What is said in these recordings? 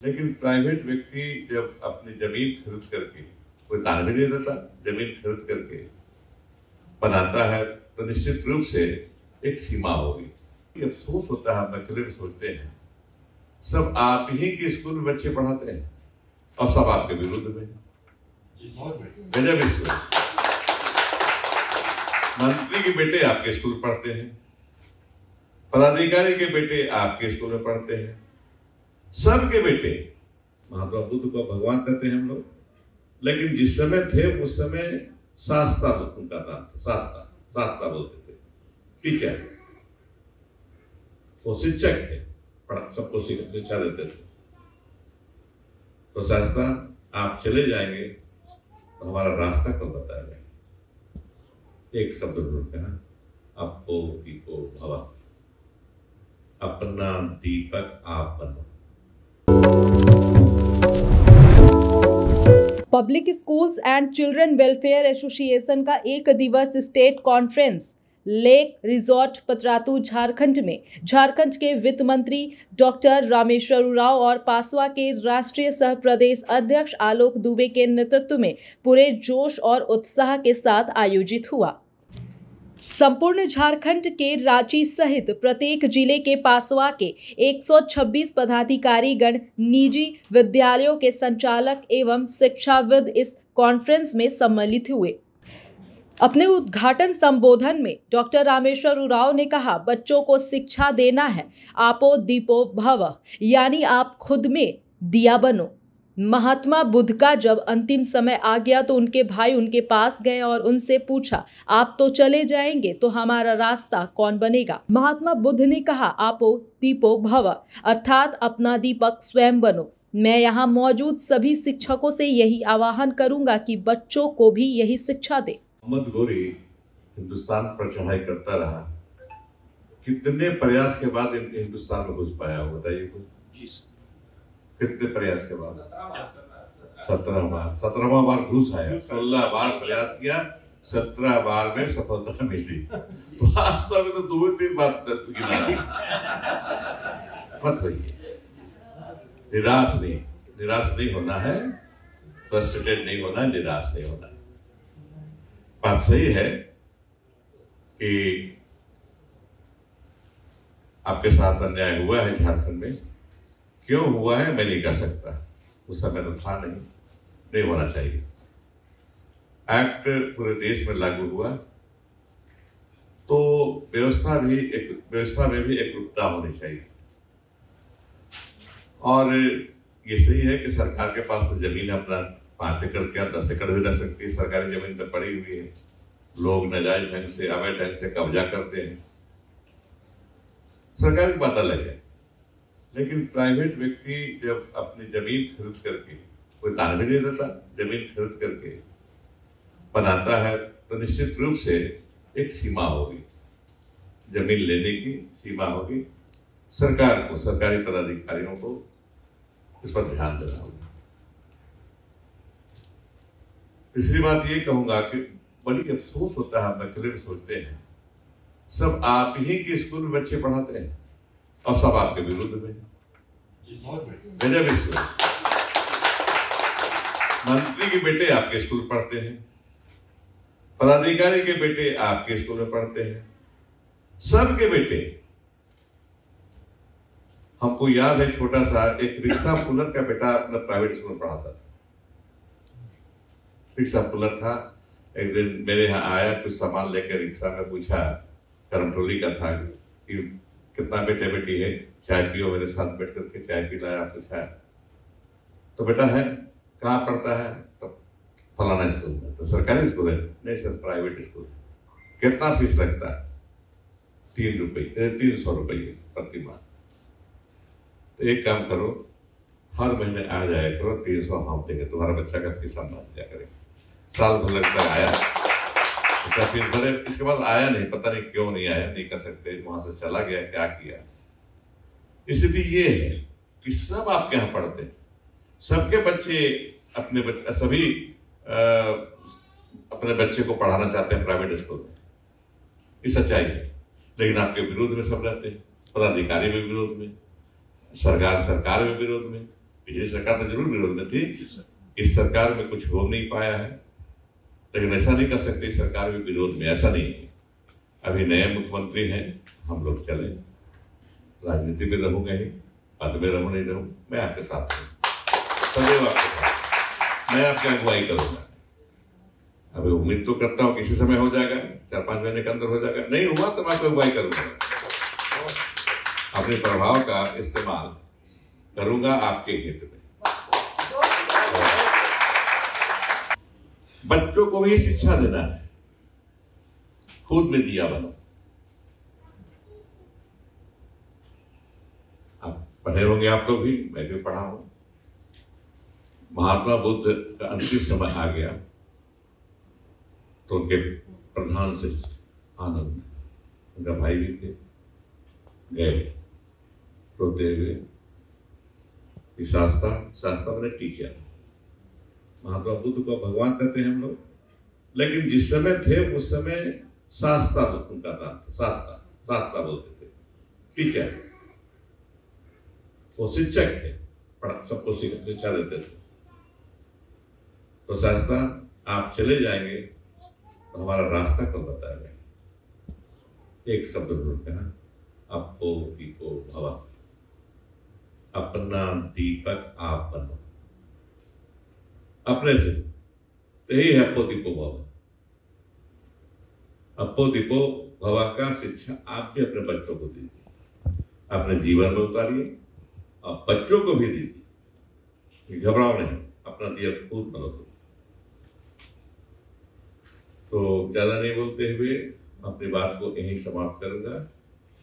लेकिन प्राइवेट व्यक्ति जब अपनी जमीन खरीद करके, कोई दान भी नहीं देता, जमीन खरीद करके बनाता है तो निश्चित रूप से एक सीमा होगी। अफसोस होता है, हम अकेले में सोचते हैं सब आप ही के स्कूल में बच्चे पढ़ाते हैं और सब आपके विरुद्ध में। गजब स्कूल, मंत्री के बेटे आपके स्कूल पढ़ते हैं, पदाधिकारी के बेटे आपके स्कूल में पढ़ते हैं, सबके बेटे। महात्मा बुद्ध को भगवान कहते हैं हम लोग, लेकिन जिस समय थे उस समय शास्त्रा उनका नाम था, शास्त्रा बोलते थे। ठीक है, वो शिक्षक थे, सबको शिक्षा देते थे। तो शास्त्रा आप चले जाएंगे तो हमारा रास्ता कब बताएगा? एक शब्द उन्होंने कहा, अपो दीपो भव, अपना दीपक आप बनो। Public schools and children welfare association का एक दिवसीय state conference lake resort Patratu Jharkhand में झारखंड के वित्त मंत्री डॉक्टर रामेश्वर उरांव और पासवा के राष्ट्रीय सह प्रदेश अध्यक्ष आलोक दुबे के नेतृत्व में पूरे जोश और उत्साह के साथ आयोजित हुआ। संपूर्ण झारखंड के रांची सहित प्रत्येक जिले के पासवा के 126 पदाधिकारी गण, निजी विद्यालयों के संचालक एवं शिक्षाविद इस कॉन्फ्रेंस में सम्मिलित हुए। अपने उद्घाटन संबोधन में डॉक्टर रामेश्वर उरांव ने कहा, बच्चों को शिक्षा देना है, आपो दीपो भव, यानी आप खुद में दिया बनो। महात्मा बुद्ध का जब अंतिम समय आ गया तो उनके भाई उनके पास गए और उनसे पूछा, आप तो चले जाएंगे तो हमारा रास्ता कौन बनेगा? महात्मा बुद्ध ने कहा, आपो दीपो भव, अर्थात अपना दीपक स्वयं बनो। मैं यहाँ मौजूद सभी शिक्षकों से यही आह्वान करूंगा कि बच्चों को भी यही शिक्षा दे। मोहम्मद गोरी हिंदुस्तान पर चढ़ाई करता रहा, कितने प्रयास के बाद हिंदुस्तान में घुस पाया, बताइए कुछ? कितने प्रयास के बाद? 17वां बार घुस आया। 16 बार प्रयास किया, 17 बार में सफलता मिली। तो आज तो अभी तो 2-3 बार गिना। मत होइए, निराश नहीं होना है, फ्रस्ट्रेटेड नहीं होना, निराश नहीं होना है। बात सही है कि आपके साथ अन्याय हुआ है झारखंड में। क्यों हुआ है मैं नहीं कह सकता, उस समय तो था नहीं होना चाहिए। एक्ट पूरे देश में लागू हुआ तो व्यवस्था में भी एकरूपता होनी चाहिए। और ये सही है कि सरकार के पास तो जमीन अपना 5 एकड़ क्या 10 एकड़ भी रह सकती है। सरकारी जमीन तो पड़ी हुई है, लोग नाजायज ढंग से, अवैध ढंग से कब्जा करते हैं। सरकार की बात अलग है, लेकिन प्राइवेट व्यक्ति जब अपनी जमीन खरीद करके, कोई दान भी नहीं देता, जमीन खरीद करके बनाता है तो निश्चित रूप से एक सीमा होगी, जमीन लेने की सीमा होगी। सरकार को, सरकारी पदाधिकारियों को इस पर ध्यान देना होगा। तीसरी बात ये कहूंगा कि बड़ी अफसोस होता है, हम अकेले में सोचते हैं सब आप ही के स्कूल में बच्चे पढ़ाते हैं और सब आपके विरुद्ध में। गजब स्कूल, मंत्री के बेटे आपके स्कूल पढ़ते हैं, पदाधिकारी के बेटे आपके स्कूल में पढ़ते हैं, सबके बेटे। हमको याद है, छोटा सा एक रिक्शा पुलर का बेटा अपना प्राइवेट स्कूल में पढ़ाता था। रिक्शा पुलर था, एक दिन मेरे यहाँ आया, कुछ सामान लेकर रिक्शा में पूछा, करमटोली का था, कि कितना बेटे बेटी है, चाय पियो मेरे साथ बैठ करके चाय पिलाया, पूछा तो बेटा है कहाँ पढ़ता है? तो फलाना स्कूल में। तो सरकारी स्कूल है? नहीं सर, प्राइवेट स्कूल। कितना फीस लगता है? 300 रुपये प्रति माह। तो एक काम करो, हर महीने आ जाया करो, 300 हम देंगे, तुम्हारा बच्चा का फीस हम मान दिया करेंगे। साल भर लगता आया, उसका फीस भरे, इसके बाद आया नहीं, पता नहीं क्यों नहीं आया, नहीं कर सकते, वहां से चला गया, क्या किया। स्थिति ये है कि सब आपके यहाँ पढ़ते हैं, सबके बच्चे सभी अपने बच्चे को पढ़ाना चाहते हैं प्राइवेट स्कूल में, ये सच्चाई है। लेकिन आपके विरोध में सब रहते हैं, पदाधिकारी भी विरोध में, सरकार भी विरोध में, पिछली सरकार तो जरूर विरोध में थी, इस सरकार में कुछ हो नहीं पाया है, लेकिन ऐसा नहीं कर सकते सरकार में विरोध में, ऐसा नहीं है। अभी नए मुख्यमंत्री हैं, हम लोग चले, राजनीति में रहूंगा ही, पद में रहूं नहीं रहूं, मैं आपके साथ हूं, सदैव आपके साथ, मैं आपकी अगुवाई करूंगा। अभी उम्मीद तो करता हूं किसी समय हो जाएगा, 4-5 महीने के अंदर हो जाएगा, नहीं हुआ तो मैं आपकी अगुवाई करूंगा, अपने प्रभाव का इस्तेमाल करूंगा आपके हित में। बच्चों को भी शिक्षा देना है, खुद में दिया बनो। आप पढ़े होंगे, आप लोग भी, मैं भी पढ़ा हूं। महात्मा बुद्ध का अंतिम समय आ गया तो उनके प्रधान से आनंद, उनका भाई भी थे, गए रोते हुए, शास्ता मैंने टीका। महात्मा बुद्ध को भगवान कहते हैं हम लोग, लेकिन जिस समय थे उस समय शास्ता उनका नाम था, शास्ता बोलते थे, ठीक है। वो शिक्षक थे, सबको शिक्षा देते थे। तो शास्ता आप चले जाएंगे तो हमारा रास्ता कब बताएगा? एक शब्द उन्होंने कहा, अपो दीपो भव, अपना दीपक आप बनो। अपने से तो यही है अपो दीपो भव। अपो दीपो भव का शिक्षा आप भी अपने बच्चों को दीजिए, अपने जीवन में उतारिए और बच्चों को भी दीजिए। घबराओ नहीं, अपना दिया खुद बनो। तो ज्यादा नहीं बोलते हुए अपनी बात को यहीं समाप्त करूंगा।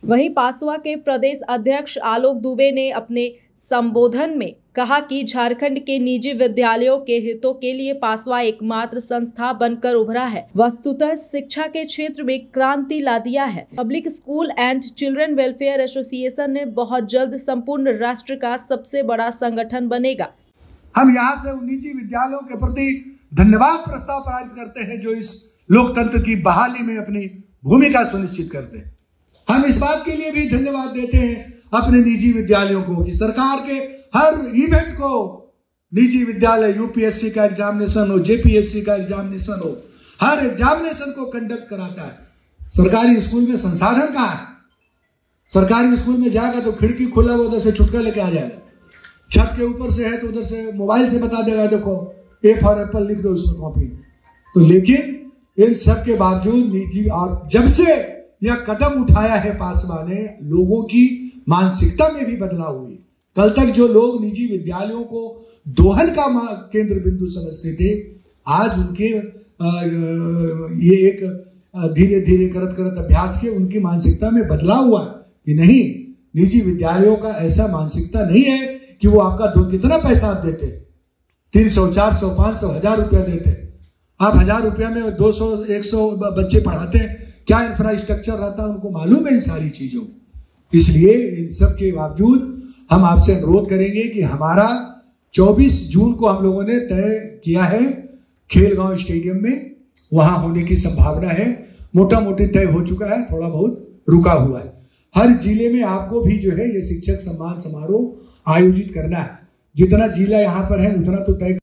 वहीं पासवा के प्रदेश अध्यक्ष आलोक दुबे ने अपने संबोधन में कहा कि झारखंड के निजी विद्यालयों के हितों के लिए पासवा एकमात्र संस्था बनकर उभरा है। वस्तुतः शिक्षा के क्षेत्र में क्रांति ला दिया है। Public school and children welfare association ने बहुत जल्द संपूर्ण राष्ट्र का सबसे बड़ा संगठन बनेगा। हम यहाँ से उन निजी विद्यालयों के प्रति धन्यवाद प्रस्ताव पारित करते हैं जो इस लोकतंत्र की बहाली में अपनी भूमिका सुनिश्चित करते हैं। हम इस बात के लिए भी धन्यवाद देते हैं अपने निजी विद्यालयों को कि सरकार के हर इवेंट को, निजी विद्यालय यूपीएससी का एग्जामिनेशन हो, जेपीएससी का एग्जामिनेशन हो, हर एग्जामिनेशन को कंडक्ट कराता है। सरकारी स्कूल में संसाधन कहाँ है? सरकारी स्कूल में जाएगा तो खिड़की खुला हुआ, उधर से छुटका लेके आ जाएगा। छत के ऊपर से है तो उधर से मोबाइल से बता देगा, देखो ए फॉर एप्पल लिख दो उसमें कॉपी। तो लेकिन इन सब के बावजूद निजी, और जब से यह कदम उठाया है पासवा ने, लोगों की मानसिकता में भी बदलाव हुई। कल तक जो लोग निजी विद्यालयों को दोहन का केंद्र बिंदु समझते थे, आज उनके ये एक धीरे धीरे करत अभ्यास के उनकी मानसिकता में बदलाव हुआ कि नहीं, निजी विद्यालयों का ऐसा मानसिकता नहीं है कि वो आपका कितना पैसा आप देते, 300, 400, 500, 1000 रुपया देते। आप 1000 रुपया में 200, 100 बच्चे पढ़ाते हैं, क्या इंफ्रास्ट्रक्चर रहता है उनको मालूम है इन सारी चीजों। इसलिए इन सब के बावजूद हम आपसे अनुरोध करेंगे कि हमारा 24 जून को हम लोगों ने तय किया है खेलगांव स्टेडियम में, वहां होने की संभावना है। मोटा मोटी तय हो चुका है, थोड़ा बहुत रुका हुआ है। हर जिले में आपको भी जो है ये शिक्षक सम्मान समारोह आयोजित करना है। जितना जिला यहाँ पर है उतना तो तय